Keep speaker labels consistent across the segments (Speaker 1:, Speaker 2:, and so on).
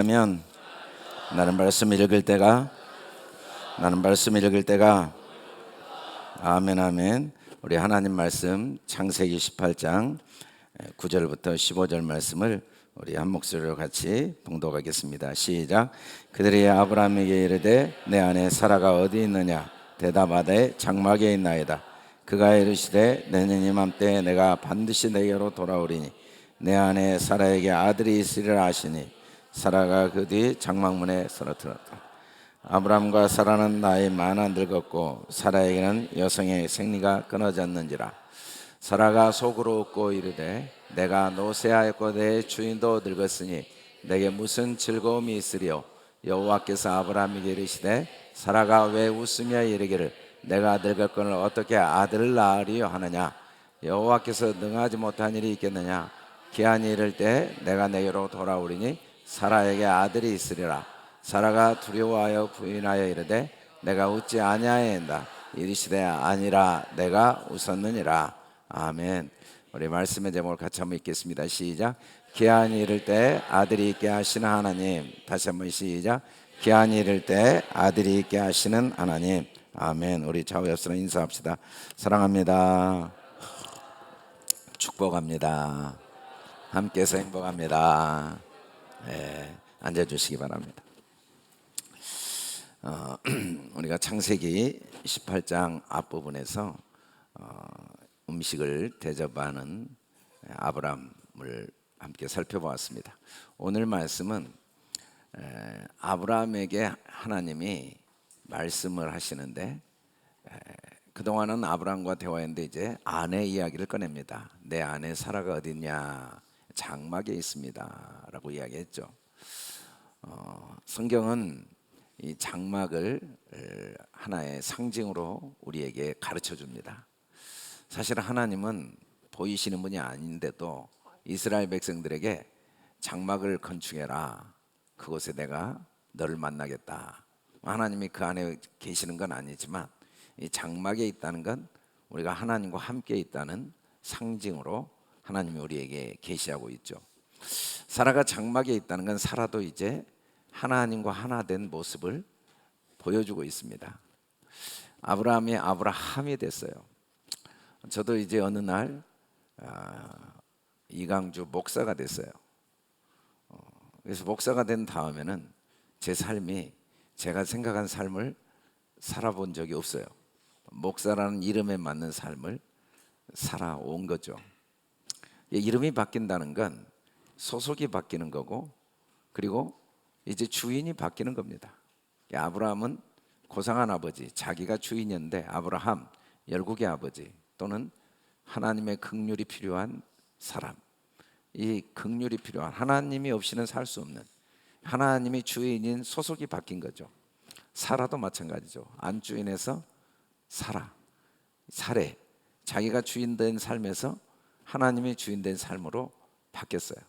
Speaker 1: 하면 나는 말씀 읽을 때가 아멘 아멘. 우리 하나님 말씀 창세기 18장 9절부터 15절 말씀을 우리 한 목소리로 같이 봉독하겠습니다. 시작. 그들이 아브라함에게 이르되 내 아내 사라가 어디 있느냐 대답하되 장막에 있나이다. 그가 이르시되 내년 이맘때 내가 반드시 내게로 돌아오리니 내 아내 사라에게 아들이 있으리라 하시니 사라가 그 뒤 장막문에 서러들었다. 아브라함과 사라는 나이 많아 늙었고 사라에게는 여성의 생리가 끊어졌는지라. 사라가 속으로 웃고 이르되 내가 노쇠하였고 내 주인도 늙었으니 내게 무슨 즐거움이 있으리요. 여호와께서 아브라함에게 이르시되 사라가 왜 웃으며 이르기를 내가 늙었거늘 어떻게 아들을 낳으리요 하느냐. 여호와께서 능하지 못한 일이 있겠느냐. 기한이 이를 때 내가 내게로 돌아오리니 사라에게 아들이 있으리라. 사라가 두려워하여 부인하여 이르되 내가 웃지 아니하였다. 이르시되 아니라 내가 웃었느니라. 아멘. 우리 말씀의 제목을 같이 한번 읽겠습니다. 시작. 기한이 이를 때 아들이 있게 하시는 하나님. 다시 한번 시작. 기한이 이를 때 아들이 있게 하시는 하나님. 아멘. 우리 좌우 옆으로 인사합시다. 사랑합니다. 축복합니다. 함께해서 행복합니다. 네, 앉아주시기 바랍니다. 우리가 창세기 18장 앞부분에서 음식을 대접하는 아브라함을 함께 살펴보았습니다. 오늘 말씀은 아브라함에게 하나님이 말씀을 하시는데 그동안은 아브라함과 대화했는데 이제 아내 이야기를 꺼냅니다. 내 아내 사라가 어디 있냐? 장막에 있습니다 라고 이야기했죠. 성경은 이 장막을 하나의 상징으로 우리에게 가르쳐 줍니다. 사실 하나님은 보이시는 분이 아닌데도 이스라엘 백성들에게 장막을 건축해라. 그곳에 내가 너를 만나겠다. 하나님이 그 안에 계시는 건 아니지만 이 장막에 있다는 건 우리가 하나님과 함께 있다는 상징으로 하나님이 우리에게 계시하고 있죠. 사라가 장막에 있다는 건 사라도 이제 하나님과 하나 된 모습을 보여주고 있습니다. 아브라함이 아브라함이 됐어요. 저도 이제 어느 날 이강주 목사가 됐어요. 그래서 목사가 된 다음에는 제 삶이 제가 생각한 삶을 살아본 적이 없어요. 목사라는 이름에 맞는 삶을 살아온 거죠. 이름이 바뀐다는 건 소속이 바뀌는 거고 그리고 이제 주인이 바뀌는 겁니다. 아브라함은 고상한 아버지, 자기가 주인이었는데 아브라함, 열국의 아버지 또는 하나님의 긍휼이 필요한 사람. 이 긍휼이 필요한 하나님이 없이는 살 수 없는 하나님이 주인인 소속이 바뀐 거죠. 사라도 마찬가지죠. 안주인에서 사례, 자기가 주인 된 삶에서 하나님이 주인 된 삶으로 바뀌었어요.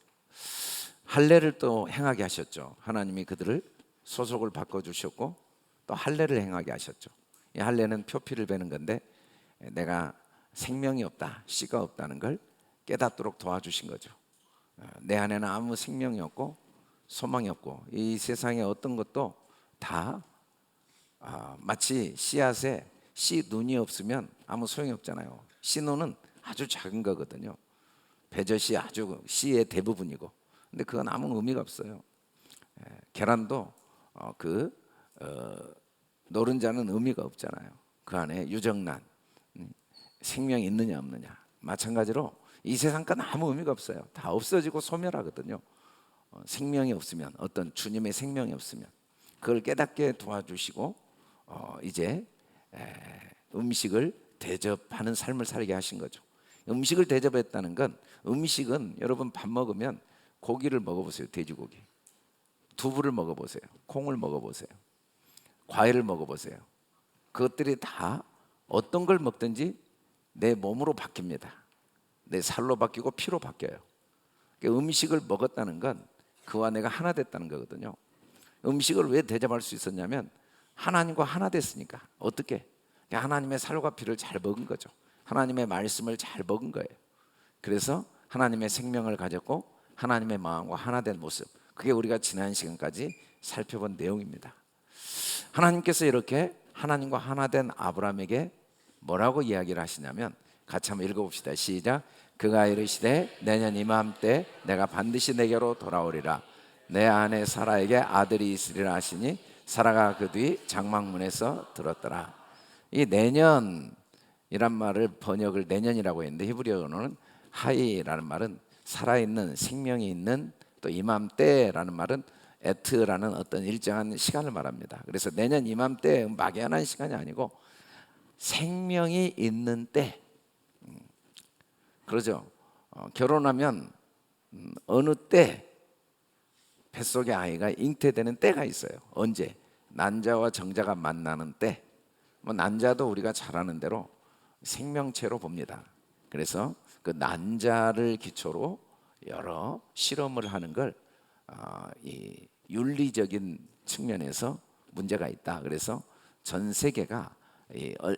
Speaker 1: 할례를 또 행하게 하셨죠. 하나님이 그들을 소속을 바꿔주셨고 또 할례를 행하게 하셨죠. 이 할례는 표피를 베는 건데 내가 생명이 없다, 씨가 없다는 걸 깨닫도록 도와주신 거죠. 내 안에는 아무 생명이 없고 소망이 없고 이 세상에 어떤 것도 다 마치 씨앗에 씨 눈이 없으면 아무 소용이 없잖아요. 씨눈은 아주 작은 거거든요. 배젓이 아주 씨의 대부분이고 근데 그건 아무 의미가 없어요. 계란도 노른자는 의미가 없잖아요. 그 안에 유정란 생명이 있느냐 없느냐. 마찬가지로 이 세상 건 아무 의미가 없어요. 다 없어지고 소멸하거든요. 생명이 없으면 어떤 주님의 생명이 없으면 그걸 깨닫게 도와주시고 이제 음식을 대접하는 삶을 살게 하신 거죠. 음식을 대접했다는 건 음식은 여러분 밥 먹으면 고기를 먹어보세요. 돼지고기, 두부를 먹어보세요. 콩을 먹어보세요. 과일을 먹어보세요. 그것들이 다 어떤 걸 먹든지 내 몸으로 바뀝니다. 내 살로 바뀌고 피로 바뀌어요. 그러니까 음식을 먹었다는 건 그와 내가 하나 됐다는 거거든요. 음식을 왜 대접할 수 있었냐면 하나님과 하나 됐으니까. 어떻게? 하나님의 살과 피를 잘 먹은 거죠. 하나님의 말씀을 잘 먹은 거예요. 그래서 하나님의 생명을 가졌고 하나님의 마음과 하나 된 모습, 그게 우리가 지난 시간까지 살펴본 내용입니다. 하나님께서 이렇게 하나님과 하나 된 아브라함에게 뭐라고 이야기를 하시냐면, 같이 한번 읽어봅시다. 시작. 그가 이르시되 내년 이맘때 내가 반드시 내게로 돌아오리라. 내 아내 사라에게 아들이 있으리라 하시니 사라가 그 뒤 장막문에서 들었더라. 이 내년이란 말을 번역을 내년이라고 했는데, 히브리어로는 하이라는 말은 살아있는, 생명이 있는, 또 이맘때라는 말은 에트라는 어떤 일정한 시간을 말합니다. 그래서 내년 이맘때 막연한 시간이 아니고 생명이 있는 때. 그러죠. 결혼하면 어느 때 뱃속의 아이가 잉태되는 때가 있어요. 언제? 난자와 정자가 만나는 때. 난자도 우리가 잘 아는 대로 생명체로 봅니다. 그래서 그 난자를 기초로 여러 실험을 하는 걸 이 윤리적인 측면에서 문제가 있다. 그래서 전 세계가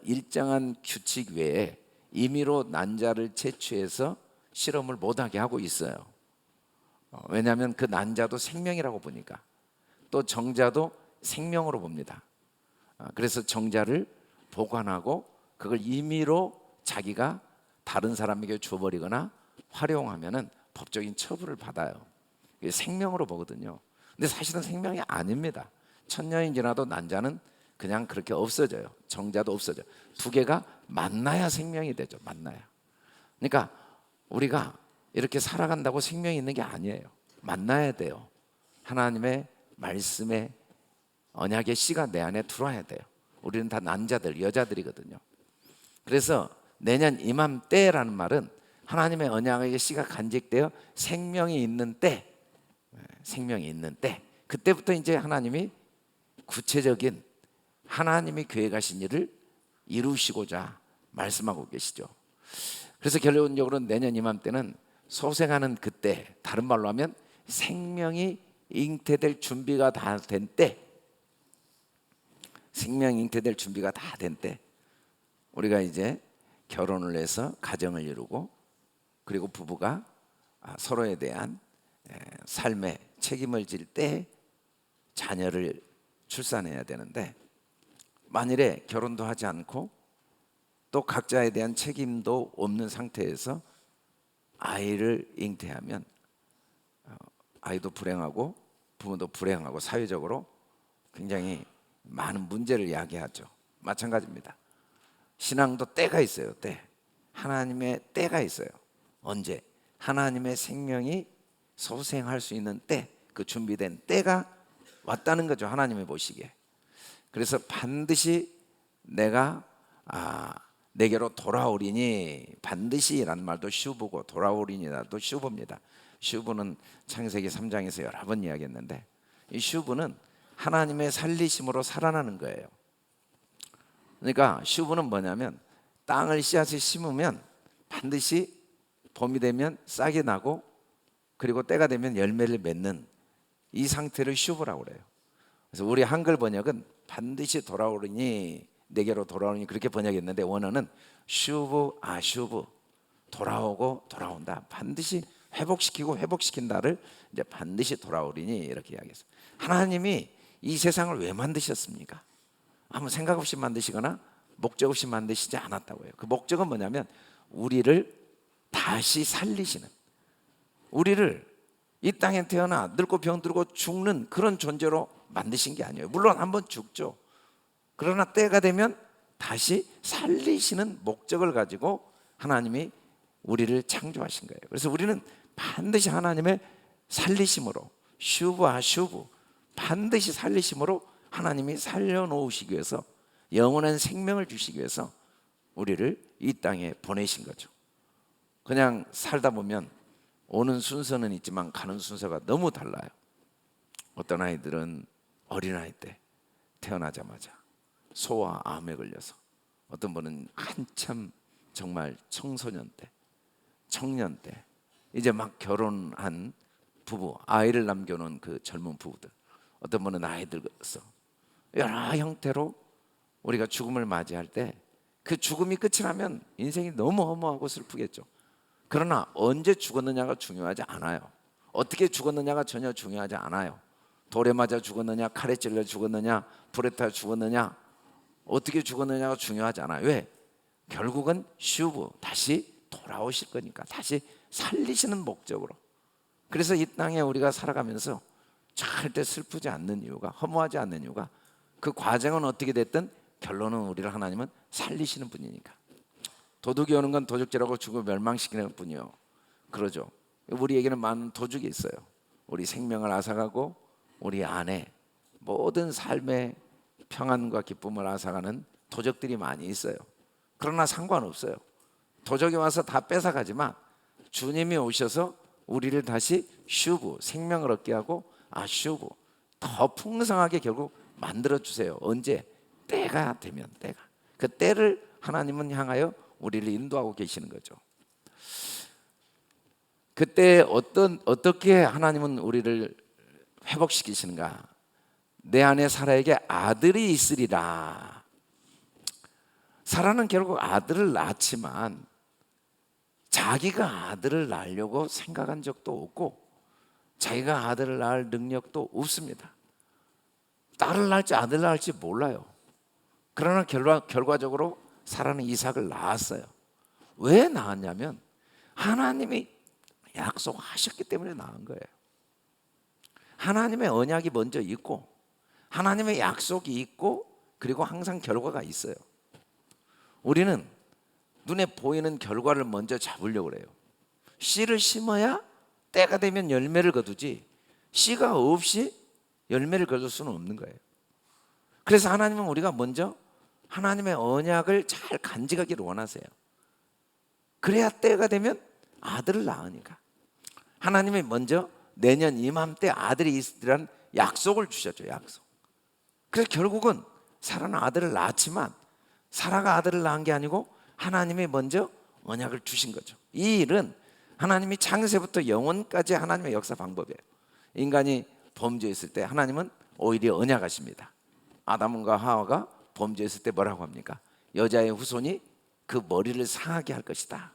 Speaker 1: 일정한 규칙 외에 임의로 난자를 채취해서 실험을 못하게 하고 있어요. 왜냐하면 그 난자도 생명이라고 보니까, 또 정자도 생명으로 봅니다. 그래서 정자를 보관하고 그걸 임의로 자기가 다른 사람에게 줘버리거나 활용하면은 법적인 처벌을 받아요. 이게 생명으로 보거든요. 근데 사실은 생명이 아닙니다. 1000년이 지나도 난자는 그냥 그렇게 없어져요. 정자도 없어져요. 두 개가 만나야 생명이 되죠. 만나야. 그러니까 우리가 이렇게 살아간다고 생명이 있는 게 아니에요. 만나야 돼요. 하나님의 말씀에 언약의 씨가 내 안에 들어와야 돼요. 우리는 다 난자들, 여자들이거든요. 그래서 내년 이맘때라는 말은 하나님의 언약의 씨가 간직되어 생명이 있는 때, 생명이 있는 때, 그때부터 이제 하나님이 구체적인 하나님이 계획하신 일을 이루시고자 말씀하고 계시죠. 그래서 결론적으로 내년 이맘때는 소생하는 그때, 다른 말로 하면 생명이 잉태될 준비가 다 된 때, 생명 잉태될 준비가 다 된 때, 우리가 이제 결혼을 해서 가정을 이루고, 그리고 부부가 서로에 대한 삶의 책임을 질 때 자녀를 출산해야 되는데, 만일에 결혼도 하지 않고 또 각자에 대한 책임도 없는 상태에서 아이를 잉태하면 아이도 불행하고 부모도 불행하고 사회적으로 굉장히 많은 문제를 야기하죠. 마찬가지입니다. 신앙도 때가 있어요. 때. 하나님의 때가 있어요. 언제? 하나님의 생명이 소생할 수 있는 때, 그 준비된 때가 왔다는 거죠. 하나님이 보시기에. 그래서 반드시 내가 내게로 돌아오리니, 반드시라는 말도 슈브고 돌아오리니라도 슈브입니다. 슈브는 창세기 3장에서 여러 번 이야기했는데, 이 슈브는 하나님의 살리심으로 살아나는 거예요. 그러니까 슈브는 뭐냐면, 땅을 씨앗을 심으면 반드시 봄이 되면 싹이 나고, 그리고 때가 되면 열매를 맺는 이 상태를 슈브라고 그래요. 그래서 우리 한글 번역은 반드시 돌아오리니, 내게로 돌아오니, 그렇게 번역했는데 원어는 슈브 아슈브, 돌아오고 돌아온다, 반드시 회복시키고 회복시킨다를 이제 반드시 돌아오리니 이렇게 이야기했어요. 하나님이 이 세상을 왜 만드셨습니까? 아무 생각 없이 만드시거나 목적 없이 만드시지 않았다고요. 그 목적은 뭐냐면 우리를 다시 살리시는, 우리를 이 땅에 태어나 늙고 병들고 죽는 그런 존재로 만드신 게 아니에요. 물론 한번 죽죠. 그러나 때가 되면 다시 살리시는 목적을 가지고 하나님이 우리를 창조하신 거예요. 그래서 우리는 반드시 하나님의 살리심으로, 슈브와 슈브, 반드시 살리심으로 하나님이 살려놓으시기 위해서, 영원한 생명을 주시기 위해서 우리를 이 땅에 보내신 거죠. 그냥 살다 보면 오는 순서는 있지만 가는 순서가 너무 달라요. 어떤 아이들은 어린아이 때 태어나자마자 소아 암에 걸려서, 어떤 분은 한참 정말 청소년 때, 청년 때, 이제 막 결혼한 부부, 아이를 남겨놓은 그 젊은 부부들, 어떤 분은 나이 들어서, 여러 형태로 우리가 죽음을 맞이할 때 그 죽음이 끝이 나면 인생이 너무 허무하고 슬프겠죠. 그러나 언제 죽었느냐가 중요하지 않아요. 어떻게 죽었느냐가 전혀 중요하지 않아요. 돌에 맞아 죽었느냐, 칼에 찔려 죽었느냐, 불에 타 죽었느냐, 어떻게 죽었느냐가 중요하지 않아요. 왜? 결국은 슈브, 다시 돌아오실 거니까, 다시 살리시는 목적으로. 그래서 이 땅에 우리가 살아가면서 절대 슬프지 않는 이유가, 허무하지 않는 이유가, 그 과정은 어떻게 됐든 결론은 우리를 하나님은 살리시는 분이니까. 도둑이 오는 건 도적질하고 죽어 멸망시키는 뿐이요, 그러죠. 우리에게는 많은 도둑이 있어요. 우리 생명을 앗아가고 우리 안에 모든 삶의 평안과 기쁨을 앗아가는 도적들이 많이 있어요. 그러나 상관없어요. 도적이 와서 다 뺏어가지만 주님이 오셔서 우리를 다시 슈브, 생명을 얻게 하고 슈브, 더 풍성하게 결국 만들어주세요. 언제? 때가 되면, 때가. 그 때를 하나님은 향하여 우리를 인도하고 계시는 거죠. 그때 어떻게 하나님은 우리를 회복시키시는가? 내 안에 사라에게 아들이 있으리라. 사라는 결국 아들을 낳았지만 자기가 아들을 낳으려고 생각한 적도 없고 자기가 아들을 낳을 능력도 없습니다. 딸을 낳을지 아들을 낳을지 몰라요. 그러나 결과적으로 사라는 이삭을 낳았어요. 왜 낳았냐면 하나님이 약속하셨기 때문에 낳은 거예요. 하나님의 언약이 먼저 있고 하나님의 약속이 있고 그리고 항상 결과가 있어요. 우리는 눈에 보이는 결과를 먼저 잡으려고 그래요. 씨를 심어야 때가 되면 열매를 거두지 씨가 없이 열매를 거둘 수는 없는 거예요. 그래서 하나님은 우리가 먼저 하나님의 언약을 잘 간직하기를 원하세요. 그래야 때가 되면 아들을 낳으니까. 하나님이 먼저 내년 이맘때 아들이 있으리라는 약속을 주셨죠. 약속. 그래서 결국은 사라는 아들을 낳았지만 사라가 아들을 낳은 게 아니고 하나님이 먼저 언약을 주신 거죠. 이 일은 하나님이 창세부터 영원까지 하나님의 역사 방법이에요. 인간이 범죄했을 때 하나님은 오히려 언약하십니다. 아담과 하와가 범죄했을 때 뭐라고 합니까? 여자의 후손이 그 머리를 상하게 할 것이다.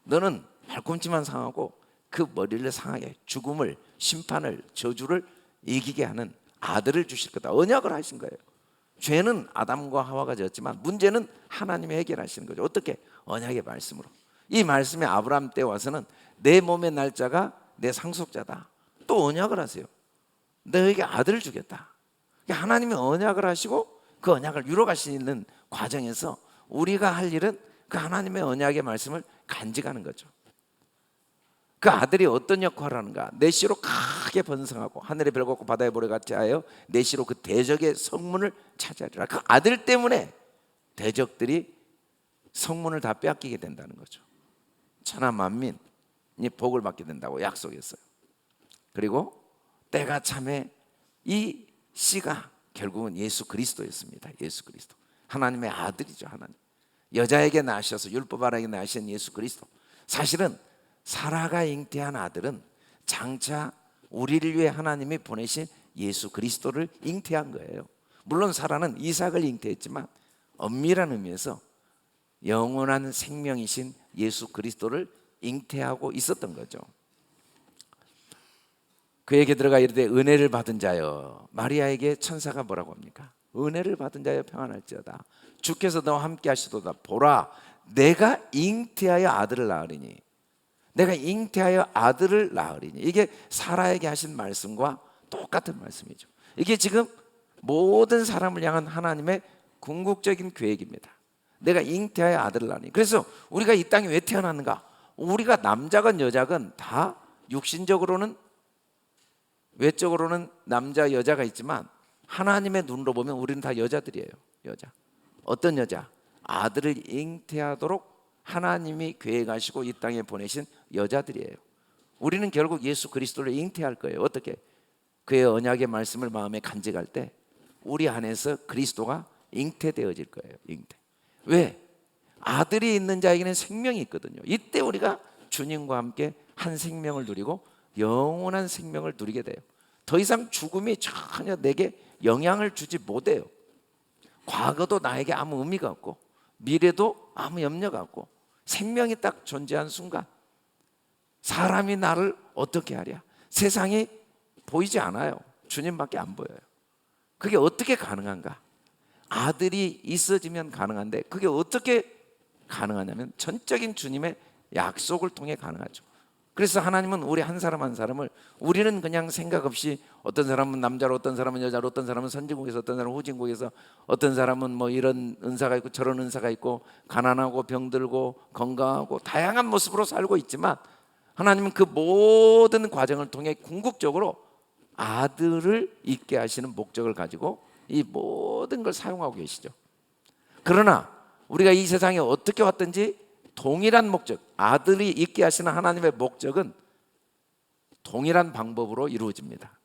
Speaker 1: 너는 발꿈치만 상하고 그 머리를 상하게, 죽음을, 심판을, 저주를 이기게 하는 아들을 주실 거다. 언약을 하신 거예요. 죄는 아담과 하와가 졌지만 문제는 하나님이 해결하시는 거죠. 어떻게? 언약의 말씀으로. 이 말씀이 아브라함 때 와서는 내 몸의 날짜가 내 상속자다. 또 언약을 하세요. 너에게 아들을 주겠다. 하나님이 언약을 하시고 그 언약을 이루어가시는 과정에서 우리가 할 일은 그 하나님의 언약의 말씀을 간직하는 거죠. 그 아들이 어떤 역할을 하는가? 내 씨로 크게 번성하고 하늘의 별 같고 바다의 모래 같이 하여 내 씨로 그 대적의 성문을 차지하리라. 그 아들 때문에 대적들이 성문을 다 빼앗기게 된다는 거죠. 천하 만민이 복을 받게 된다고 약속했어요. 그리고 때가 참에 이 씨가 결국은 예수 그리스도였습니다. 예수 그리스도, 하나님의 아들이죠. 하나님 여자에게 낳으셔서 율법 아래에 낳으신 예수 그리스도. 사실은 사라가 잉태한 아들은 장차 우리를 위해 하나님이 보내신 예수 그리스도를 잉태한 거예요. 물론 사라는 이삭을 잉태했지만 엄밀한 의미에서 영원한 생명이신 예수 그리스도를 잉태하고 있었던 거죠. 그에게 들어가 이르되 은혜를 받은 자여. 마리아에게 천사가 뭐라고 합니까? 은혜를 받은 자여 평안할지어다. 주께서 너와 함께 하시도다. 보라, 내가 잉태하여 아들을 낳으리니. 내가 잉태하여 아들을 낳으리니. 이게 사라에게 하신 말씀과 똑같은 말씀이죠. 이게 지금 모든 사람을 향한 하나님의 궁극적인 계획입니다. 내가 잉태하여 아들을 낳으니. 그래서 우리가 이 땅에 왜 태어났는가? 우리가 남자건 여자건 다 육신적으로는, 외적으로는 남자 여자가 있지만 하나님의 눈으로 보면 우리는 다 여자들이에요. 여자. 어떤 여자? 아들을 잉태하도록 하나님이 계획하시고 이 땅에 보내신 여자들이에요. 우리는 결국 예수 그리스도를 잉태할 거예요. 어떻게? 그의 언약의 말씀을 마음에 간직할 때 우리 안에서 그리스도가 잉태되어질 거예요. 잉태. 왜? 아들이 있는 자에게는 생명이 있거든요. 이때 우리가 주님과 함께 한 생명을 누리고 영원한 생명을 누리게 돼요. 더 이상 죽음이 전혀 내게 영향을 주지 못해요. 과거도 나에게 아무 의미가 없고 미래도 아무 염려가 없고 생명이 딱 존재한 순간 사람이 나를 어떻게 하랴? 세상이 보이지 않아요. 주님밖에 안 보여요. 그게 어떻게 가능한가? 아들이 있어지면 가능한데 그게 어떻게 가능하냐면 전적인 주님의 약속을 통해 가능하죠. 그래서 하나님은 우리 한 사람 한 사람을, 우리는 그냥 생각 없이 어떤 사람은 남자로, 어떤 사람은 여자로, 어떤 사람은 선진국에서, 어떤 사람은 후진국에서, 어떤 사람은 뭐 이런 은사가 있고 저런 은사가 있고, 가난하고 병들고 건강하고 다양한 모습으로 살고 있지만, 하나님은 그 모든 과정을 통해 궁극적으로 아들을 있게 하시는 목적을 가지고 이 모든 걸 사용하고 계시죠. 그러나 우리가 이 세상에 어떻게 왔든지 동일한 목적, 아들이 있게 하시는 하나님의 목적은 동일한 방법으로 이루어집니다.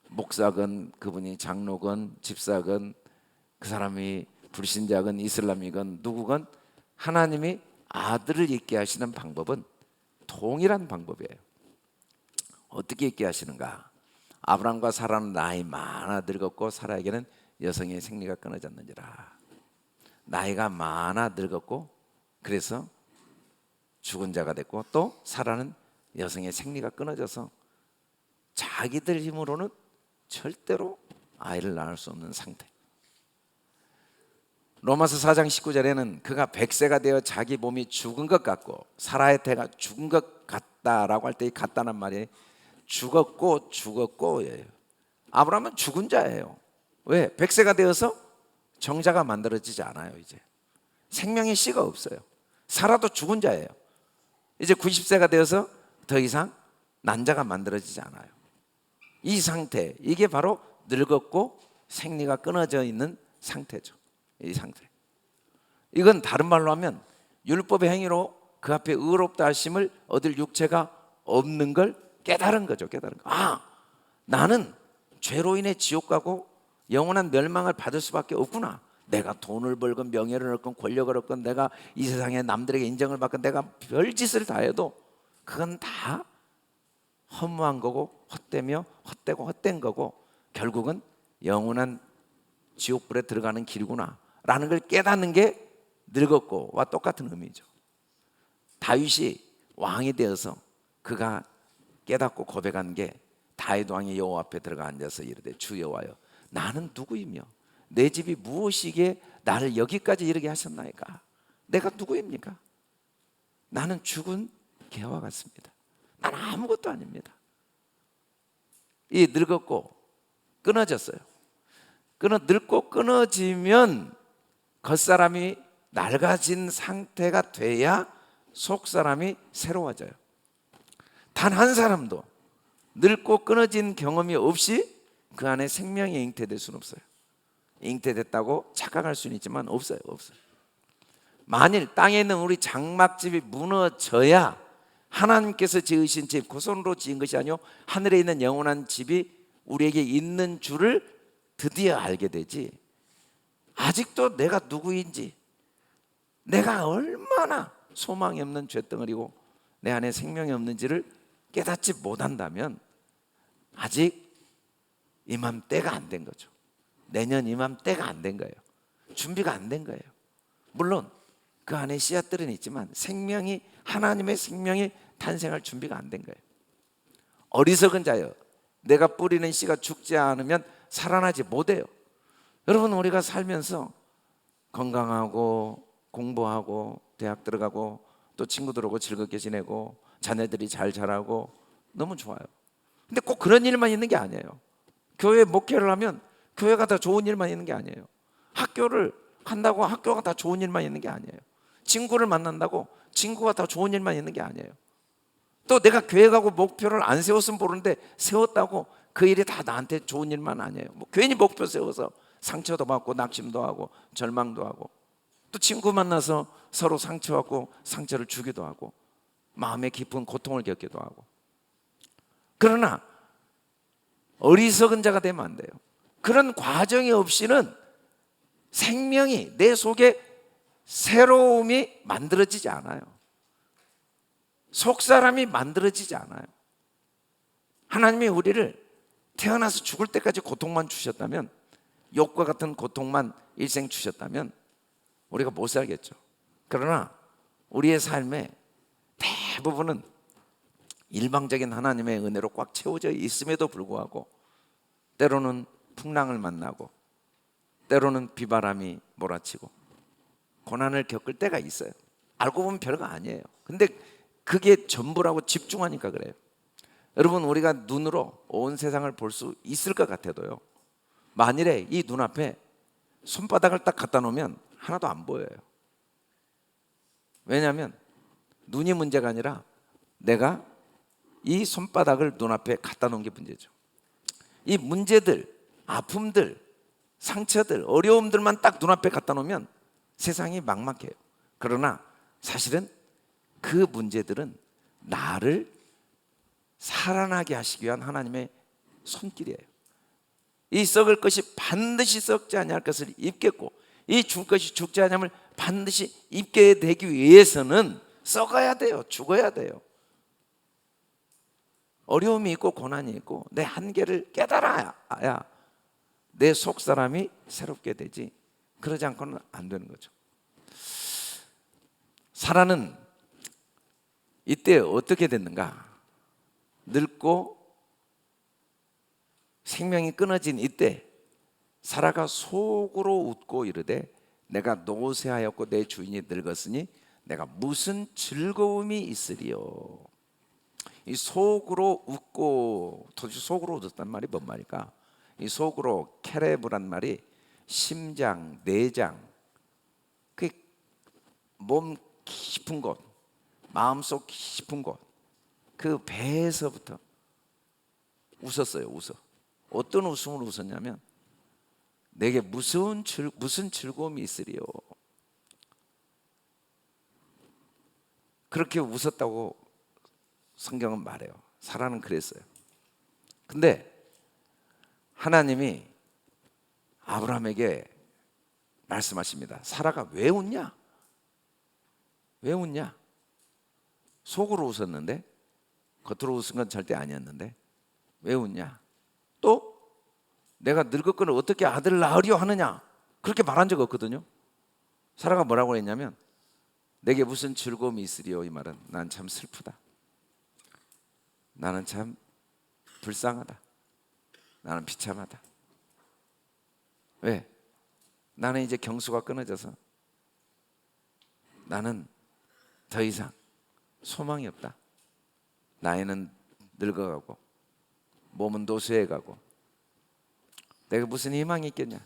Speaker 1: 목사건, 그분이 장로건, 집사건, 그 사람이 불신자건 이슬람이건 누구건, 하나님이 아들을 있게 하시는 방법은 동일한 방법이에요. 어떻게 있게 하시는가? 아브라함과 사라는 나이 많아 늙었고 사라에게는 여성의 생리가 끊어졌는지라. 나이가 많아 늙었고 그래서 죽은 자가 됐고, 또 사라는 여성의 생리가 끊어져서 자기들 힘으로는 절대로 아이를 낳을 수 없는 상태. 로마서 4장 19절에는 그가 100세가 되어 자기 몸이 죽은 것 같고 사라의 태가 죽은 것 같다라고 할 때 이 같다는 말이 죽었고예요. 아브라함은 죽은 자예요. 왜? 100세가 되어서 정자가 만들어지지 않아요. 이제 생명의 씨가 없어요. 사라도 죽은 자예요. 이제 90세가 되어서 더 이상 난자가 만들어지지 않아요. 이 상태, 이게 바로 늙었고 생리가 끊어져 있는 상태죠. 이 상태. 이건 다른 말로 하면 율법의 행위로 그 앞에 의롭다 하심을 얻을 육체가 없는 걸 깨달은 거죠. 깨달은 거. 아, 나는 죄로 인해 지옥 가고 영원한 멸망을 받을 수밖에 없구나. 내가 돈을 벌건 명예를 얻건 권력을 얻건 내가 이 세상에 남들에게 인정을 받건 내가 별짓을 다 해도 그건 다 허무한 거고 헛되며 헛되고 헛된 거고 결국은 영원한 지옥불에 들어가는 길이구나 라는 걸 깨닫는 게 늙었고와 똑같은 의미죠. 다윗이 왕이 되어서 그가 깨닫고 고백한 게, 다윗 왕이 여호와 앞에 들어가 앉아서 이르되 주 여호와여, 나는 누구이며 내 집이 무엇이기에 나를 여기까지 이르게 하셨나이까? 내가 누구입니까? 나는 죽은 개와 같습니다. 나는 아무것도 아닙니다. 이 늙었고 끊어졌어요. 늙고 끊어지면 겉사람이 낡아진 상태가 돼야 속사람이 새로워져요. 단 한 사람도 늙고 끊어진 경험이 없이 그 안에 생명이 잉태될 수는 없어요. 잉태됐다고 착각할 수는 있지만 없어요. 만일 땅에 있는 우리 장막집이 무너져야 하나님께서 지으신 집, 그 손으로 지은 것이 아니요 하늘에 있는 영원한 집이 우리에게 있는 줄을 드디어 알게 되지, 아직도 내가 누구인지, 내가 얼마나 소망이 없는 죄덩어리고 내 안에 생명이 없는지를 깨닫지 못한다면 아직 이맘때가 안 된 거죠. 내년 이맘때가 안 된 거예요. 준비가 안 된 거예요. 물론 그 안에 씨앗들은 있지만 생명이, 하나님의 생명이 탄생할 준비가 안 된 거예요. 어리석은 자여, 내가 뿌리는 씨가 죽지 않으면 살아나지 못해요. 여러분, 우리가 살면서 건강하고 공부하고 대학 들어가고 또 친구들하고 즐겁게 지내고 자녀들이 잘 자라고 너무 좋아요. 근데 꼭 그런 일만 있는 게 아니에요. 교회 목회를 하면 교회가 다 좋은 일만 있는 게 아니에요. 학교를 한다고 학교가 다 좋은 일만 있는 게 아니에요. 친구를 만난다고 친구가 다 좋은 일만 있는 게 아니에요. 또 내가 교회 가고 목표를 안 세웠으면 모르는데 세웠다고 그 일이 다 나한테 좋은 일만 아니에요. 뭐 괜히 목표 세워서 상처도 받고 낙심도 하고 절망도 하고, 또 친구 만나서 서로 상처받고 상처를 주기도 하고 마음에 깊은 고통을 겪기도 하고. 그러나 어리석은 자가 되면 안 돼요. 그런 과정이 없이는 생명이, 내 속에 새로움이 만들어지지 않아요. 속사람이 만들어지지 않아요. 하나님이 우리를 태어나서 죽을 때까지 고통만 주셨다면, 욕과 같은 고통만 일생 주셨다면 우리가 못 살겠죠. 그러나 우리의 삶의 대부분은 일방적인 하나님의 은혜로 꽉 채워져 있음에도 불구하고 때로는 풍랑을 만나고 때로는 비바람이 몰아치고 고난을 겪을 때가 있어요. 알고 보면 별거 아니에요. 근데 그게 전부라고 집중하니까 그래요. 여러분, 우리가 눈으로 온 세상을 볼 수 있을 것 같아도요, 만일에 이 눈앞에 손바닥을 딱 갖다 놓으면 하나도 안 보여요. 왜냐하면 눈이 문제가 아니라 내가 이 손바닥을 눈앞에 갖다 놓은 게 문제죠. 이 문제들, 아픔들, 상처들, 어려움들만 딱 눈앞에 갖다 놓으면 세상이 막막해요. 그러나 사실은 그 문제들은 나를 살아나게 하시기 위한 하나님의 손길이에요. 이 썩을 것이 반드시 썩지 아니할 것을 입겠고 이 죽을 것이 죽지 아니함을 반드시 입게 되기 위해서는 썩어야 돼요. 죽어야 돼요. 어려움이 있고 고난이 있고 내 한계를 깨달아야 내 속사람이 새롭게 되지, 그러지 않고는 안 되는 거죠. 사라는 이때 어떻게 됐는가? 늙고 생명이 끊어진 이때 사라가 속으로 웃고 이르되 내가 노쇠하였고 내 주인이 늙었으니 내가 무슨 즐거움이 있으리요. 이 속으로 웃고, 도대체 속으로 웃었단 말이 뭔 말일까? 이 속으로 케레브란 말이 심장, 내장, 그 몸 깊은 곳, 마음속 깊은 곳, 그 배에서부터 웃었어요. 웃어. 어떤 웃음을 웃었냐면 내게 무슨 즐거움이 있으리요. 그렇게 웃었다고 성경은 말해요. 사라는 그랬어요. 근데 하나님이 아브라함에게 말씀하십니다. 사라가 왜 웃냐? 왜 웃냐? 속으로 웃었는데, 겉으로 웃은 건 절대 아니었는데 왜 웃냐? 또 내가 늙었거늘 어떻게 아들을 낳으려 하느냐? 그렇게 말한 적 없거든요. 사라가 뭐라고 했냐면 내게 무슨 즐거움이 있으리요. 이 말은 난 참 슬프다. 나는 참 불쌍하다. 나는 비참하다. 왜? 나는 이제 경수가 끊어져서 나는 더 이상 소망이 없다. 나이는 늙어가고 몸은 노쇠해가고 내가 무슨 희망이 있겠냐?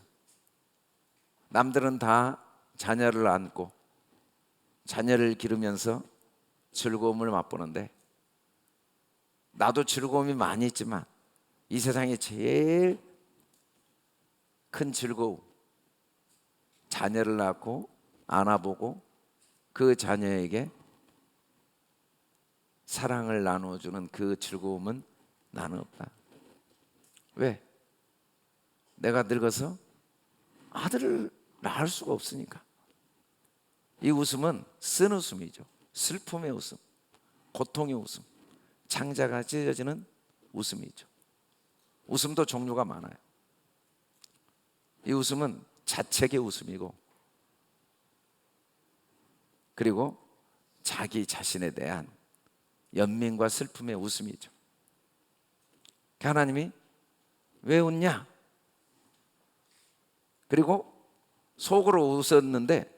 Speaker 1: 남들은 다 자녀를 안고 자녀를 기르면서 즐거움을 맛보는데 나도 즐거움이 많이 있지만 이 세상에 제일 큰 즐거움, 자녀를 낳고 안아보고 그 자녀에게 사랑을 나눠주는 그 즐거움은 나는 없다. 왜? 내가 늙어서 아들을 낳을 수가 없으니까. 이 웃음은 쓴 웃음이죠. 슬픔의 웃음, 고통의 웃음, 창자가 찢어지는 웃음이죠. 웃음도 종류가 많아요. 이 웃음은 자책의 웃음이고, 그리고 자기 자신에 대한 연민과 슬픔의 웃음이죠. 하나님이 왜 웃냐? 그리고 속으로 웃었는데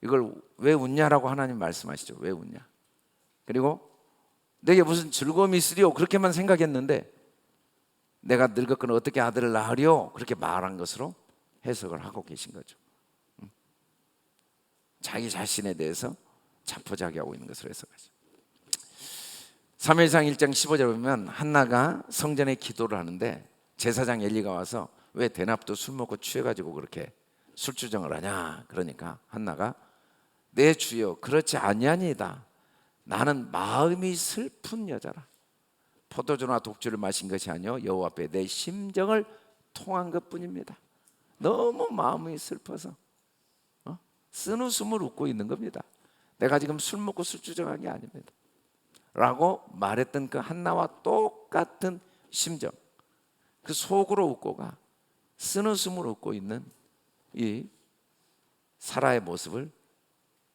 Speaker 1: 이걸 왜 웃냐라고 하나님 말씀하시죠. 왜 웃냐? 그리고 내게 무슨 즐거움이 있으리요? 그렇게만 생각했는데 내가 늙었거늘 어떻게 아들을 낳으려? 그렇게 말한 것으로 해석을 하고 계신 거죠. 자기 자신에 대해서 자포자기하고 있는 것으로 해석하죠. 사무엘상 1장 15절에 보면 한나가 성전에 기도를 하는데 제사장 엘리가 와서 왜 대낮도 술 먹고 취해가지고 그렇게 술주정을 하냐? 그러니까 한나가 내 주여 그렇지 아니하니이다. 나는 마음이 슬픈 여자라. 포도주나 독주를 마신 것이 아니요 여호와 앞에 내 심정을 통한 것뿐입니다. 너무 마음이 슬퍼서 쓴 웃음을 웃고 있는 겁니다. 내가 지금 술 먹고 술주정한 게 아닙니다 라고 말했던 그 한나와 똑같은 심정, 그 속으로 웃고가 쓴 웃음을 웃고 있는 이 사라의 모습을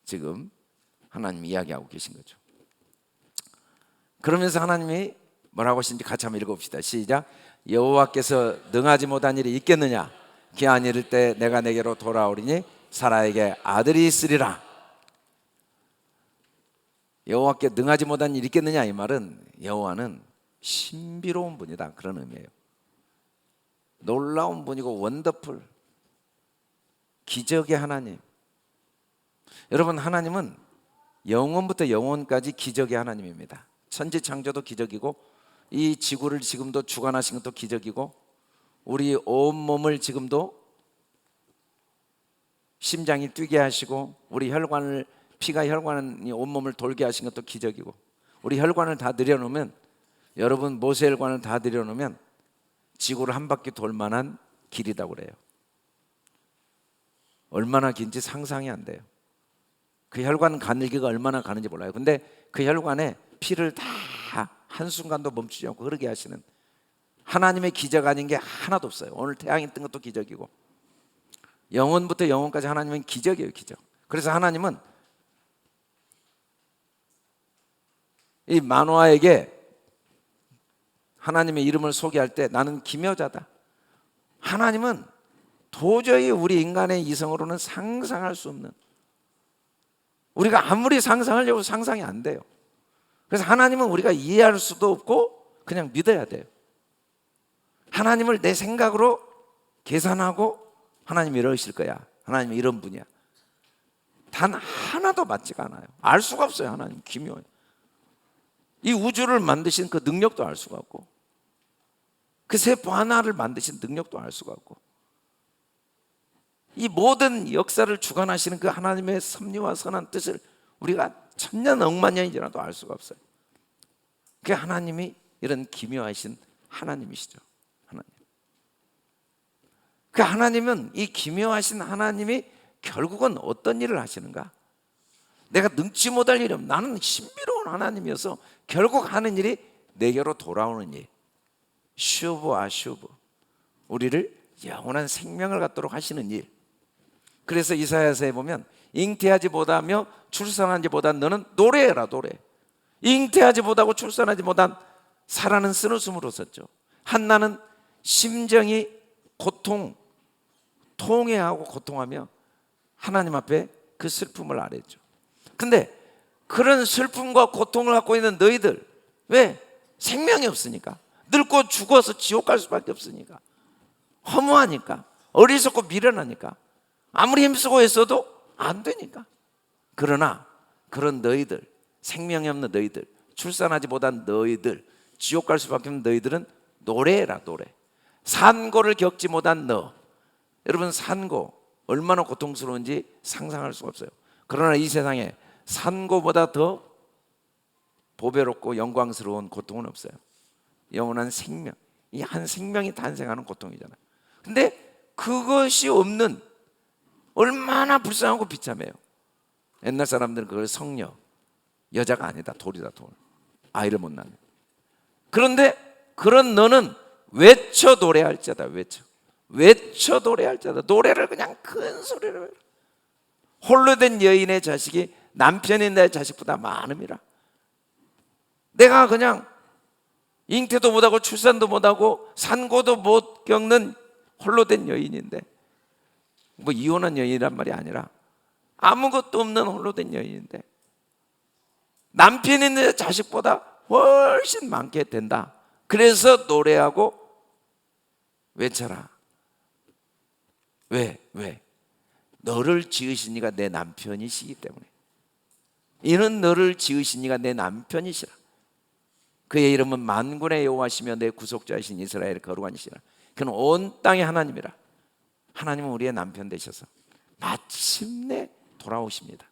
Speaker 1: 지금 하나님이 이야기하고 계신 거죠. 그러면서 하나님이 뭐라고 하시는지 같이 한번 읽어봅시다. 시작. 여호와께서 능하지 못한 일이 있겠느냐? 기한 이를 때 내가 내게로 돌아오리니 사라에게 아들이 있으리라. 여호와께 능하지 못한 일이 있겠느냐, 이 말은 여호와는 신비로운 분이다, 그런 의미예요. 놀라운 분이고 원더풀, 기적의 하나님. 여러분, 하나님은 영원부터 영원까지 기적의 하나님입니다. 천지 창조도 기적이고, 이 지구를 지금도 주관하신 것도 기적이고, 우리 온몸을 지금도 심장이 뛰게 하시고, 우리 혈관을, 피가 혈관이 온몸을 돌게 하신 것도 기적이고, 우리 혈관을 다 들여놓으면, 여러분 모세혈관을 다 들여놓으면 지구를 한 바퀴 돌 만한 길이라고 그래요. 얼마나 긴지 상상이 안 돼요. 그 혈관 가늘기가 얼마나 가는지 몰라요. 근데 그 혈관에 피를 다 한순간도 멈추지 않고 흐르게 하시는 하나님의 기적 아닌 게 하나도 없어요. 오늘 태양이 뜬 것도 기적이고, 영원부터 영원까지 하나님은 기적이에요, 기적. 그래서 하나님은 이 마노아에게 하나님의 이름을 소개할 때 나는 기묘자다. 하나님은 도저히 우리 인간의 이성으로는 상상할 수 없는, 우리가 아무리 상상하려고 상상이 안 돼요. 그래서 하나님은 우리가 이해할 수도 없고 그냥 믿어야 돼요. 하나님을 내 생각으로 계산하고 하나님이 이러실 거야, 하나님이 이런 분이야, 단 하나도 맞지가 않아요. 알 수가 없어요. 하나님 기묘해요. 이 우주를 만드신 그 능력도 알 수가 없고, 그 세포 하나를 만드신 능력도 알 수가 없고, 이 모든 역사를 주관하시는 그 하나님의 섭리와 선한 뜻을 우리가 천년 억만 년이 지나도 알 수가 없어요. 그 하나님이 이런 기묘하신 하나님이시죠. 하나님. 그 하나님은, 이 기묘하신 하나님이 결국은 어떤 일을 하시는가? 내가 능치 못할 일이 없는, 나는 신비로운 하나님이어서 결국 하는 일이 내게로 돌아오는 일, 슈브 아슈브, 우리를 영원한 생명을 갖도록 하시는 일. 그래서 이사야서에 보면 잉태하지 못하며 출산하지 못한 너는 노래해라, 노래. 잉태하지 못하고 출산하지 못한 사라는 쓴웃음으로 썼죠. 한나는 심정이 통해하고 고통하며 하나님 앞에 그 슬픔을 아뢰죠. 근데 그런 슬픔과 고통을 갖고 있는 너희들, 왜? 생명이 없으니까, 늙고 죽어서 지옥 갈 수밖에 없으니까, 허무하니까, 어리석고 미련하니까, 아무리 힘쓰고 했어도 안 되니까. 그러나 그런 너희들, 생명이 없는 너희들, 출산하지 못한 너희들, 지옥 갈 수밖에 없는 너희들은 노래해라, 노래. 산고를 겪지 못한 너, 여러분 산고 얼마나 고통스러운지 상상할 수가 없어요. 그러나 이 세상에 산고보다 더 보배롭고 영광스러운 고통은 없어요. 영원한 생명, 이 한 생명이 탄생하는 고통이잖아요. 근데 그것이 없는, 얼마나 불쌍하고 비참해요. 옛날 사람들은 그걸 성녀, 여자가 아니다, 돌이다, 돌. 아이를 못 낳는. 그런데 그런 너는 외쳐 노래할 자다, 외쳐 노래할 자다. 노래를 그냥 큰 소리로. 홀로 된 여인의 자식이 남편인 내 자식보다 많음이라. 내가 그냥 잉태도 못하고 출산도 못하고 산고도 못 겪는 홀로 된 여인인데, 뭐 이혼한 여인이란 말이 아니라 아무것도 없는 홀로 된 여인인데 남편인 내 자식보다 훨씬 많게 된다. 그래서 노래하고 외쳐라. 왜? 너를 지으신 이가 내 남편이시기 때문에. 이는 너를 지으신 이가 내 남편이시라. 그의 이름은 만군의 여호와시며 내 구속자이신 이스라엘의 거룩한 이시라. 그는 온 땅의 하나님이라. 하나님은 우리의 남편 되셔서 마침내 돌아오십니다.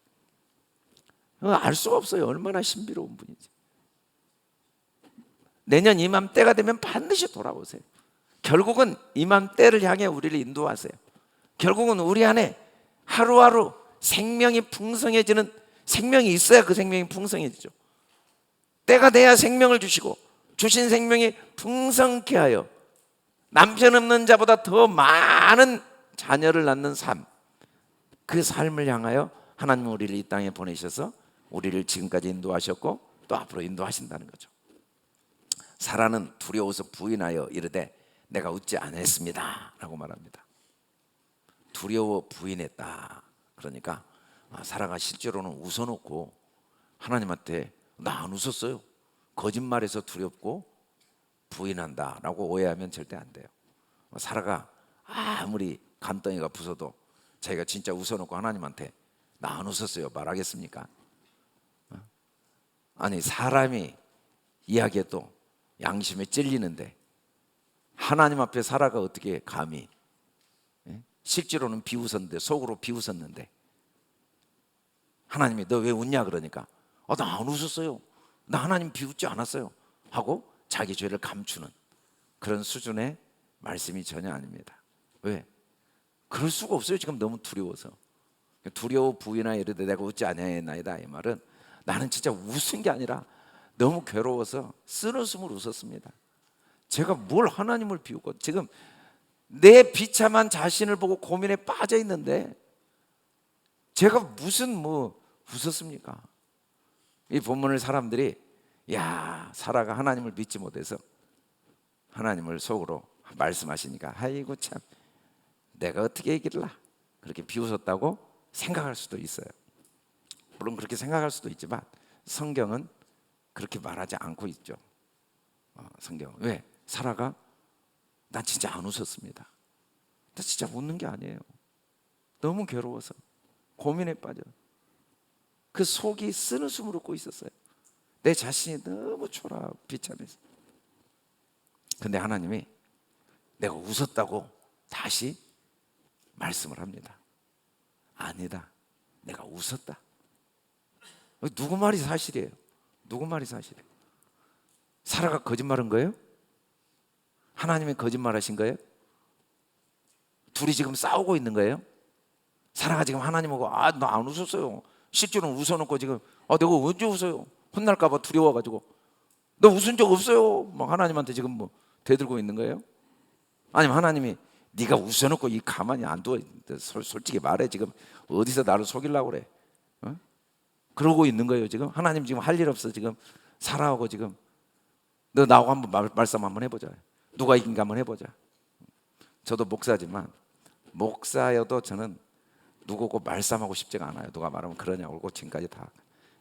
Speaker 1: 알 수가 없어요. 얼마나 신비로운 분인지. 내년 이맘때가 되면 반드시 돌아오세요. 결국은 이맘때를 향해 우리를 인도하세요. 결국은 우리 안에 하루하루 생명이 풍성해지는, 생명이 있어야 그 생명이 풍성해지죠. 때가 돼야 생명을 주시고, 주신 생명이 풍성케 하여 남편 없는 자보다 더 많은 자녀를 낳는 삶, 그 삶을 향하여 하나님은 우리를 이 땅에 보내셔서 우리를 지금까지 인도하셨고 또 앞으로 인도하신다는 거죠. 사라는 두려워서 부인하여 이르되 내가 웃지 않았습니다 라고 말합니다. 두려워 부인했다. 그러니까 사라가 실제로는 웃어놓고 하나님한테 나 안 웃었어요, 거짓말해서 두렵고 부인한다 라고 오해하면 절대 안 돼요. 사라가 아무리 간덩이가 부서도 자기가 진짜 웃어놓고 하나님한테 나 안 웃었어요 말하겠습니까? 아니, 사람이 이야기해도 양심에 찔리는데 하나님 앞에 사라가 어떻게 감히, 실제로는 비웃었는데, 속으로 비웃었는데 하나님이 너 왜 웃냐 그러니까 나 안 웃었어요, 나 하나님 비웃지 않았어요 하고 자기 죄를 감추는 그런 수준의 말씀이 전혀 아닙니다. 왜? 그럴 수가 없어요. 지금 너무 두려워서. 두려워 부인하여 이르되 내가 웃지 아니하였나이다. 이 말은 나는 진짜 웃은 게 아니라 너무 괴로워서 쓴웃음을 웃었습니다. 제가 뭘 하나님을 비웃고, 지금 내 비참한 자신을 보고 고민에 빠져 있는데 제가 무슨 웃었습니까? 이 본문을 사람들이 야, 사라가 하나님을 믿지 못해서 하나님을 속으로 말씀하시니까 아이고 참 내가 어떻게 얘기를 그렇게 비웃었다고 생각할 수도 있어요. 물론 그렇게 생각할 수도 있지만 성경은 그렇게 말하지 않고 있죠. 성경은 왜? 사라가 나 진짜 안 웃었습니다, 나 진짜 웃는 게 아니에요, 너무 괴로워서 고민에 빠져 그 속이 쓴웃음을 웃고 있었어요. 내 자신이 너무 초라하고 비참해서. 근데 하나님이 내가 웃었다고 다시 말씀을 합니다. 아니다, 내가 웃었다. 누구 말이 사실이에요? 누구 말이 사실이에요? 사라가 거짓말한 거예요? 하나님이 거짓말하신 거예요? 둘이 지금 싸우고 있는 거예요? 사라가 지금 하나님하고 나 안 웃었어요, 실제로는 웃어놓고 지금 내가 언제 웃어요, 혼날까 봐 두려워가지고 너 웃은 적 없어요 막 하나님한테 지금 대들고 있는 거예요? 아니면 하나님이 네가 웃어놓고 이 가만히 안 두어, 솔직히 말해 지금 어디서 나를 속이려고 그래? 그러고 있는 거예요 지금? 하나님 지금 할 일 없어 지금? 사라하고 지금 너 나하고 한번 말싸움 한번 해보자, 누가 이긴가 한번 해보자. 저도 목사지만 목사여도 저는 누구고 말싸움하고 싶지가 않아요. 누가 말하면 그러냐고 그러고 지금까지 다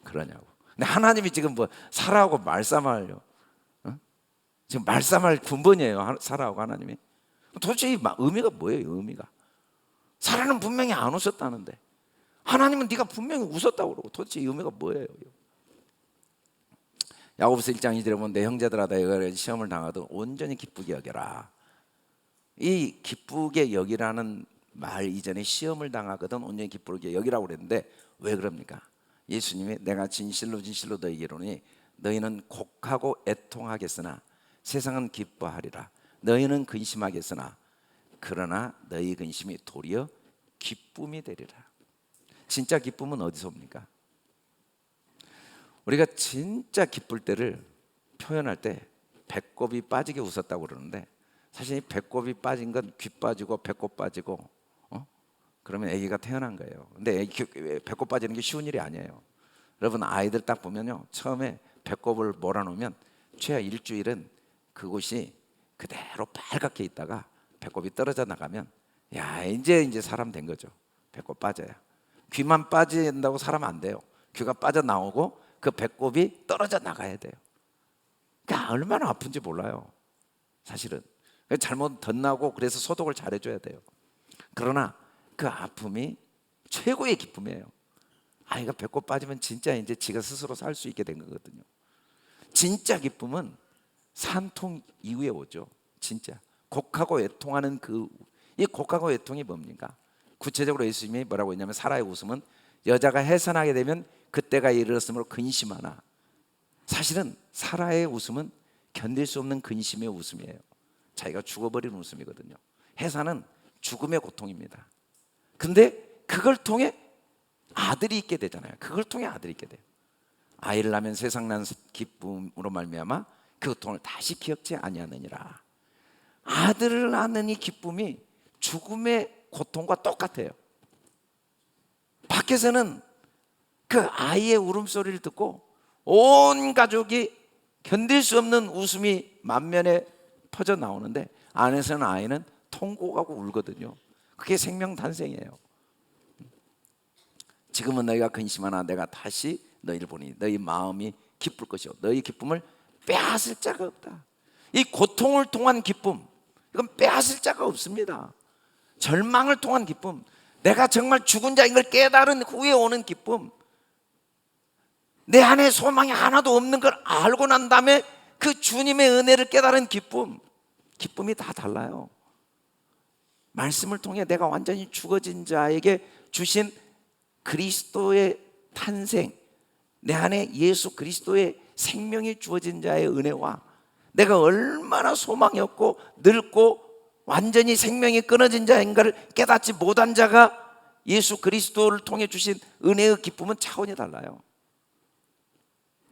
Speaker 1: 그러냐고. 근데 하나님이 지금 사라하고 말싸움하려, 지금 말싸움할 근본이에요 사라하고 하나님이. 도대체 이 의미가 뭐예요? 의미가 사라는 분명히 안 웃었다는데 하나님은 네가 분명히 웃었다고 그러고 도대체 이 의미가 뭐예요? 야고보서 1장 2절에 보면 내 형제들아 내가 시험을 당하도 온전히 기쁘게 여겨라. 이 기쁘게 여기라는 말 이전에 시험을 당하거든 온전히 기쁘게 여기라고 그랬는데 왜 그럽니까? 예수님이 내가 진실로 진실로 너희에게 이르노니 너희는 곡하고 애통하겠으나 세상은 기뻐하리라. 너희는 근심하겠으나 그러나 너희 근심이 도리어 기쁨이 되리라. 진짜 기쁨은 어디서 옵니까? 우리가 진짜 기쁠 때를 표현할 때 배꼽이 빠지게 웃었다고 그러는데 사실 이 배꼽이 빠진 건 귀 빠지고 배꼽 빠지고 그러면 아기가 태어난 거예요. 근데 배꼽 빠지는 게 쉬운 일이 아니에요. 여러분 아이들 딱 보면요, 처음에 배꼽을 몰아놓으면 최하 일주일은 그곳이 그대로 빨갛게 있다가 배꼽이 떨어져 나가면 야 이제 사람 된 거죠. 배꼽 빠져야. 귀만 빠진다고 사람 안 돼요. 귀가 빠져나오고 그 배꼽이 떨어져 나가야 돼요. 그러니까 얼마나 아픈지 몰라요 사실은. 잘못 덧나고 그래서 소독을 잘 해줘야 돼요. 그러나 그 아픔이 최고의 기쁨이에요. 아이가 배꼽 빠지면 진짜 이제 지가 스스로 살 수 있게 된 거거든요. 진짜 기쁨은 산통 이후에 오죠. 진짜 곡하고 애통하는 이 곡하고 애통이 뭡니까? 구체적으로 예수님이 뭐라고 했냐면 사라의 웃음은 여자가 해산하게 되면 그때가 이르렀으므로 근심하나. 사실은 사라의 웃음은 견딜 수 없는 근심의 웃음이에요. 자기가 죽어버린 웃음이거든요. 해산은 죽음의 고통입니다. 근데 그걸 통해 아들이 있게 되잖아요. 그걸 통해 아들이 있게 돼요. 아이를 낳으면 세상 난 기쁨으로 말미암아 그 고통을 다시 기억지 아니하느니라. 아들을 낳는 이 기쁨이 죽음의 고통과 똑같아요. 밖에서는 그 아이의 울음소리를 듣고 온 가족이 견딜 수 없는 웃음이 만면에 퍼져 나오는데 안에서는 아이는 통곡하고 울거든요. 그게 생명 탄생이에요. 지금은 너희가 근심하나 내가 다시 너희를 보니 너희 마음이 기쁠 것이요 너희 기쁨을 빼앗을 자가 없다. 이 고통을 통한 기쁨, 이건 빼앗을 자가 없습니다. 절망을 통한 기쁨, 내가 정말 죽은 자인 걸 깨달은 후에 오는 기쁨, 내 안에 소망이 하나도 없는 걸 알고 난 다음에 그 주님의 은혜를 깨달은 기쁨, 기쁨이 다 달라요. 말씀을 통해 내가 완전히 죽어진 자에게 주신 그리스도의 탄생, 내 안에 예수 그리스도의 생명이 주어진 자의 은혜와 내가 얼마나 소망이 없고 늙고 완전히 생명이 끊어진 자인가를 깨닫지 못한 자가 예수 그리스도를 통해 주신 은혜의 기쁨은 차원이 달라요.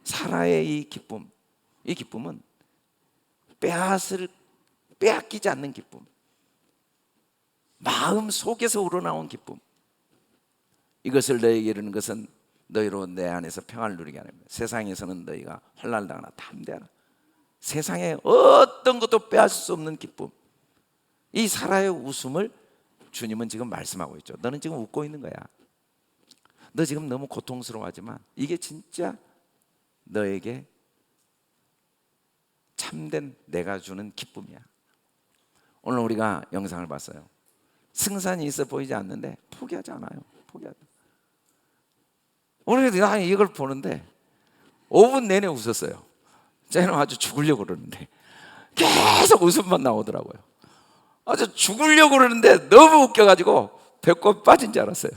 Speaker 1: 사라의 이 기쁨, 이 기쁨은 빼앗기지 않는 기쁨, 마음 속에서 우러나온 기쁨, 이것을 너에게 이르는 것은 너희로 내 안에서 평안을 누리게 하는 거예요. 세상에서는 너희가 환난을 당하나 담대하라. 세상에 어떤 것도 빼앗을 수 없는 기쁨, 이 사라의 웃음을 주님은 지금 말씀하고 있죠. 너는 지금 웃고 있는 거야. 너 지금 너무 고통스러워하지만 이게 진짜 너에게 참된 내가 주는 기쁨이야. 오늘 우리가 영상을 봤어요. 승산이 있어 보이지 않는데 포기하지 않아요. 포기하지. 오늘 나 이걸 보는데 5분 내내 웃었어요. 쟤는 아주 죽으려고 그러는데 계속 웃음만 나오더라고요. 아주 죽으려고 그러는데 너무 웃겨가지고 배꼽 빠진 줄 알았어요.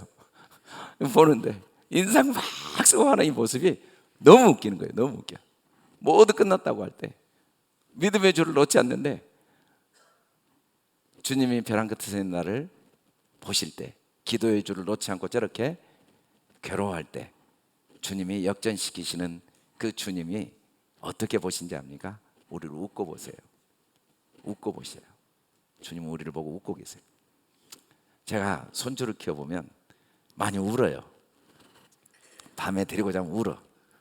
Speaker 1: 보는데 인상 막 쓰고 하는 이 모습이 너무 웃기는 거예요. 너무 웃겨. 모두 끝났다고 할 때 믿음의 줄을 놓지 않는데 주님이 벼랑 끝에서 있는 나를 보실 때, 기도의 줄을 놓지 않고 저렇게 괴로워할 때 주님이 역전시키시는 그 주님이 어떻게 보신지 압니까? 우리를 웃고 보세요. 웃고 보세요. 주님은 우리를 보고 웃고 계세요. 제가 손주를 키워보면 많이 울어요. 밤에 데리고 자면 울어.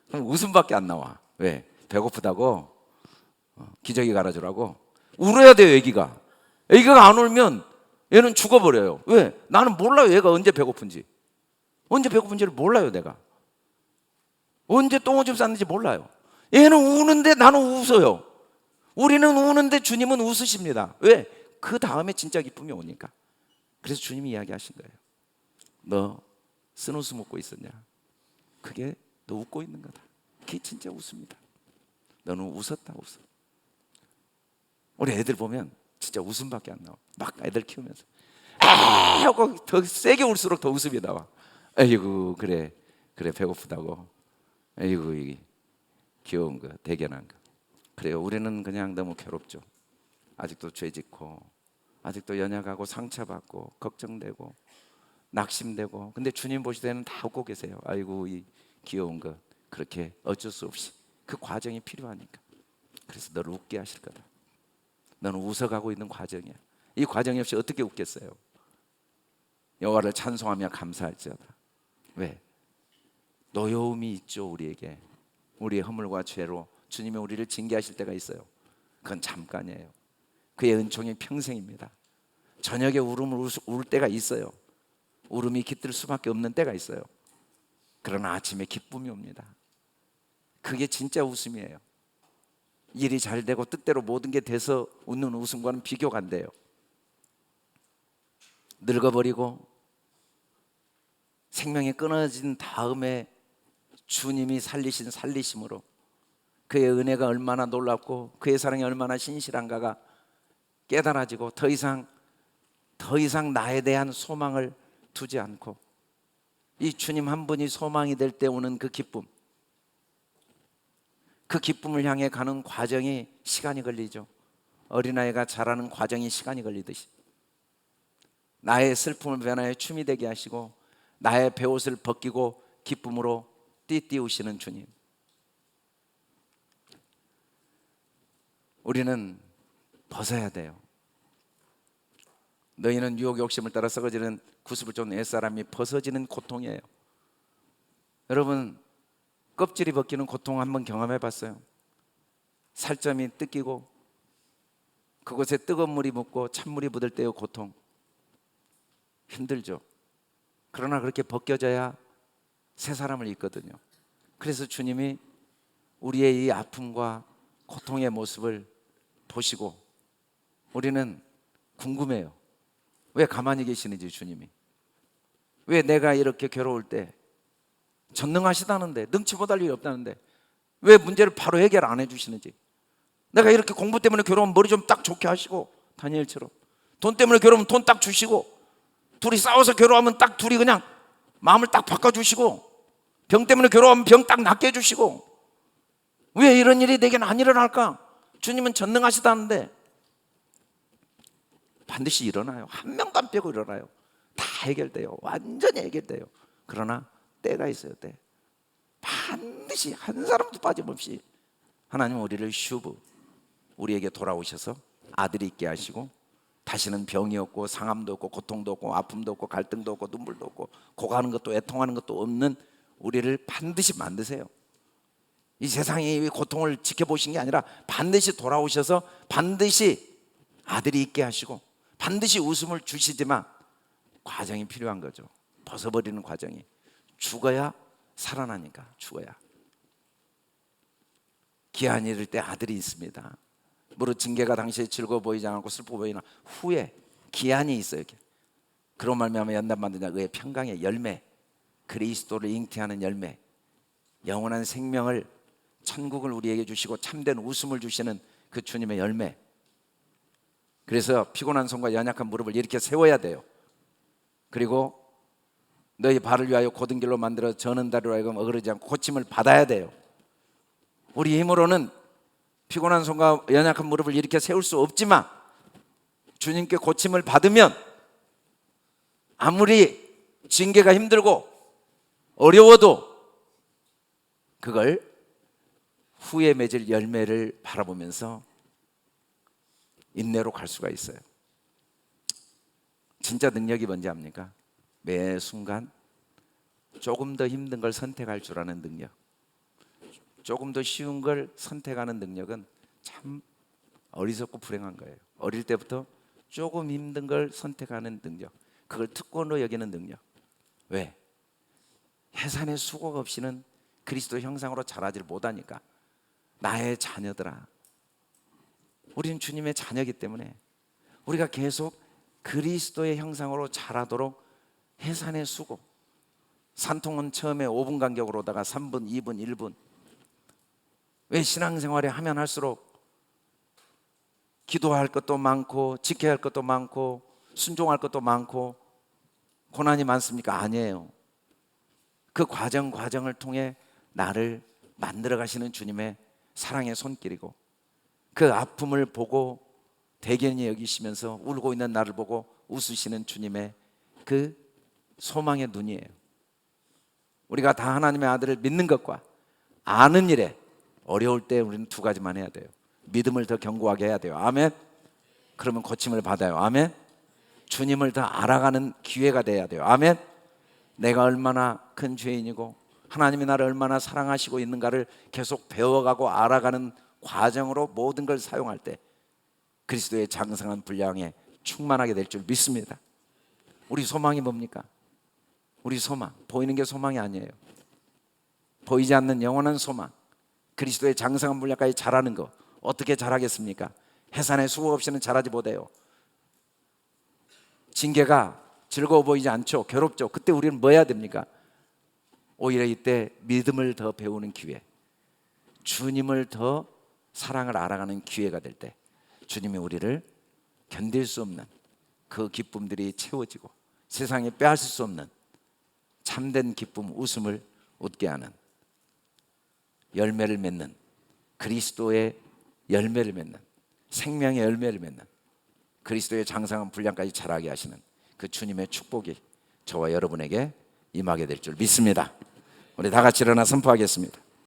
Speaker 1: 그럼 웃음밖에 안 나와. 왜? 배고프다고? 기저귀 갈아주라고? 울어야 돼요. 애기가 안 울면 얘는 죽어버려요. 왜? 나는 몰라요. 얘가 언제 배고픈지. 언제 배고픈지를 몰라요. 내가 언제 똥오줌 쌌는지 몰라요. 얘는 우는데 나는 웃어요. 우리는 우는데 주님은 웃으십니다. 왜? 그 다음에 진짜 기쁨이 오니까. 그래서 주님이 이야기하신 거예요. 너 쓴웃음 웃고 있었냐? 그게 너 웃고 있는 거다. 그게 진짜 웃음이다. 너는 웃었다. 웃어. 우리 애들 보면 진짜 웃음밖에 안 나와. 막 애들 키우면서 하고 더 세게 울수록 더 웃음이 나와. 아이고 그래 배고프다고. 아이고 이 귀여운 거 대견한 거. 그래요. 우리는 그냥 너무 괴롭죠. 아직도 죄짓고 아직도 연약하고 상처받고 걱정되고 낙심되고. 근데 주님 보실 때는 다 웃고 계세요. 아이고 이 귀여운 거. 그렇게 어쩔 수 없이 그 과정이 필요하니까. 그래서 너를 웃게 하실 거다. 너는 웃어가고 있는 과정이야. 이 과정이 없이 어떻게 웃겠어요? 여호와를 찬송하며 감사할지어다. 왜? 노여움이 있죠. 우리에게 우리의 허물과 죄로 주님이 우리를 징계하실 때가 있어요. 그건 잠깐이에요. 그의 은총이 평생입니다. 저녁에 울음을 울 때가 있어요. 울음이 깃들 수밖에 없는 때가 있어요. 그러나 아침에 기쁨이 옵니다. 그게 진짜 웃음이에요. 일이 잘 되고 뜻대로 모든 게 돼서 웃는 웃음과는 비교가 안 돼요. 늙어버리고 생명이 끊어진 다음에 주님이 살리신 살리심으로 그의 은혜가 얼마나 놀랍고 그의 사랑이 얼마나 신실한가가 깨달아지고 더 이상 나에 대한 소망을 두지 않고 이 주님 한 분이 소망이 될 때 오는 그 기쁨, 그 기쁨을 향해 가는 과정이 시간이 걸리죠. 어린아이가 자라는 과정이 시간이 걸리듯이 나의 슬픔을 변화해 춤이 되게 하시고 나의 베옷을 벗기고 기쁨으로 띠띠우시는 주님. 우리는 벗어야 돼요. 너희는 유혹 욕심을 따라 썩어지는 구습을 쫓는 옛사람이 벗어지는 고통이에요. 여러분 껍질이 벗기는 고통 한번 경험해 봤어요? 살점이 뜯기고 그곳에 뜨거운 물이 묻고 찬물이 묻을 때의 고통, 힘들죠. 그러나 그렇게 벗겨져야 새 사람을 입거든요. 그래서 주님이 우리의 이 아픔과 고통의 모습을 보시고 우리는 궁금해요. 왜 가만히 계시는지, 주님이 왜 내가 이렇게 괴로울 때, 전능하시다는데, 능치 못할 일이 없다는데 왜 문제를 바로 해결 안 해주시는지, 내가 이렇게 공부 때문에 괴로우면 머리 좀 딱 좋게 하시고, 다니엘처럼 돈 때문에 괴로우면 돈 딱 주시고, 둘이 싸워서 괴로워하면 딱 둘이 그냥 마음을 딱 바꿔주시고, 병 때문에 괴로워하면 병 딱 낫게 해주시고, 왜 이런 일이 내게는 안 일어날까? 주님은 전능하시다는데 반드시 일어나요. 한 명도 안 빼고 일어나요. 다 해결돼요. 완전히 해결돼요. 그러나 때가 있어요. 때. 반드시 한 사람도 빠짐없이 하나님은 우리를 슈브, 우리에게 돌아오셔서 아들이 있게 하시고, 다시는 병이 없고 상함도 없고 고통도 없고 아픔도 없고 갈등도 없고 눈물도 없고 고가는 것도 애통하는 것도 없는 우리를 반드시 만드세요. 이 세상의 고통을 지켜보신 게 아니라 반드시 돌아오셔서 반드시 아들이 있게 하시고 반드시 웃음을 주시지만 과정이 필요한 거죠. 벗어버리는 과정이. 죽어야 살아나니까. 죽어야. 기한이 이를 때 아들이 있습니다. 무릇 징계가 당시에 즐거워 보이지 않고 슬퍼 보이나 후에 기한이 있어요. 그런 말미암아 연단받는 자 의의 평강의 열매, 그리스도를 잉태하는 열매, 영원한 생명을, 천국을 우리에게 주시고 참된 웃음을 주시는 그 주님의 열매. 그래서 피곤한 손과 연약한 무릎을 이렇게 세워야 돼요. 그리고 너희 발을 위하여 고든 길로 만들어 저는 다리로 하여금 어그러지 않고 고침을 받아야 돼요. 우리 힘으로는 피곤한 손과 연약한 무릎을 이렇게 세울 수 없지만 주님께 고침을 받으면 아무리 징계가 힘들고 어려워도 그걸 후에 맺을 열매를 바라보면서 인내로 갈 수가 있어요. 진짜 능력이 뭔지 압니까? 매 순간 조금 더 힘든 걸 선택할 줄 아는 능력, 조금 더 쉬운 걸 선택하는 능력은 참 어리석고 불행한 거예요. 어릴 때부터 조금 힘든 걸 선택하는 능력, 그걸 특권으로 여기는 능력. 왜? 해산의 수고가 없이는 그리스도 형상으로 자라지를 못하니까. 나의 자녀들아, 우리는 주님의 자녀이기 때문에 우리가 계속 그리스도의 형상으로 자라도록 해산의 수고. 산통은 처음에 5분 간격으로 오다가 3분, 2분, 1분. 왜? 신앙생활에 하면 할수록 기도할 것도 많고 지켜야 할 것도 많고 순종할 것도 많고 고난이 많습니까? 아니에요. 그 과정을 통해 나를 만들어 가시는 주님의 사랑의 손길이고, 그 아픔을 보고 대견히 여기시면서 울고 있는 나를 보고 웃으시는 주님의 그 소망의 눈이에요. 우리가 다 하나님의 아들을 믿는 것과 아는 일에 어려울 때 우리는 두 가지만 해야 돼요. 믿음을 더 견고하게 해야 돼요. 아멘. 그러면 고침을 받아요. 아멘. 주님을 더 알아가는 기회가 돼야 돼요. 아멘. 내가 얼마나 큰 죄인이고 하나님이 나를 얼마나 사랑하시고 있는가를 계속 배워가고 알아가는 과정으로 모든 걸 사용할 때 그리스도의 장성한 분량에 충만하게 될 줄 믿습니다. 우리 소망이 뭡니까? 우리 소망, 보이는 게 소망이 아니에요. 보이지 않는 영원한 소망, 그리스도의 장성한 분량까지 자라는 거. 어떻게 자라겠습니까? 해산의 수고 없이는 자라지 못해요. 징계가 즐거워 보이지 않죠. 괴롭죠. 그때 우리는 뭐 해야 됩니까? 오히려 이때 믿음을 더 배우는 기회, 주님을 더 사랑을 알아가는 기회가 될 때 주님이 우리를 견딜 수 없는 그 기쁨들이 채워지고 세상에 빼앗을 수 없는 참된 기쁨, 웃음을 웃게 하는 열매를 맺는, 그리스도의 열매를 맺는, 생명의 열매를 맺는, 그리스도의 장성한 분량까지 자라게 하시는 그 주님의 축복이 저와 여러분에게 임하게 될 줄 믿습니다. 우리 다 같이 일어나 선포하겠습니다.